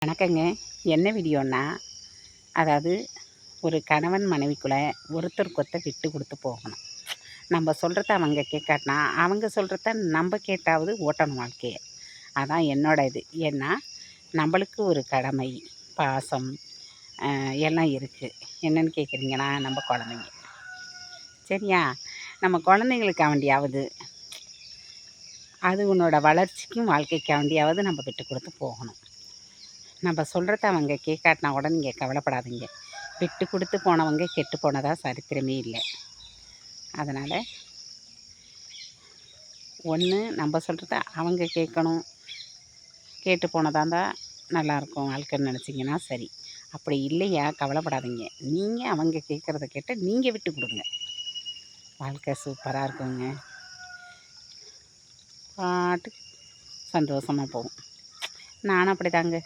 வணக்கங்க. என்ன வீடியோன்னா, அதாவது ஒரு கணவன் மனைவிக்குள்ளே ஒருத்தருக்கு விட்டு கொடுத்து போகணும். நம்ம சொல்கிறத அவங்க கேட்காட்டினா, அவங்க சொல்கிறத நம்ம கேட்டாவது ஓட்டணும் வாழ்க்கைய. அதான் என்னோட இது. ஏன்னா, நம்மளுக்கு ஒரு கடமை, பாசம் எல்லாம் இருக்குது. என்னன்னு கேட்குறீங்கன்னா, நம்ம குழந்தைங்க. சரியா? நம்ம குழந்தைங்களுக்காண்டியாவது, அது உன்னோட வளர்ச்சிக்கும் வாழ்க்கைக்காண்டியாவது நம்ம விட்டு கொடுத்து போகணும். நம்ம சொல்கிறத அவங்க கேட்காட்டினா கூட நீங்கள் கவலைப்படாதீங்க. விட்டு கொடுத்து போனவங்க கெட்டு போனதா சரித்திரமே இல்லை. அதனால் ஒன்று நம்ம சொல்கிறத அவங்க கேட்கணும். கேட்டு போனதாக இருந்தால் நல்லாயிருக்கும் வாழ்க்கைன்னு நினச்சிங்கன்னா சரி. அப்படி இல்லையா கவலைப்படாதீங்க. நீங்கள் அவங்க கேட்குறத கேட்டு நீங்கள் விட்டு கொடுங்க. வாழ்க்கை சூப்பராக இருக்குங்க. பாட்டுக்கு சந்தோஷமாக போகும். நானும் அப்படி தாங்க.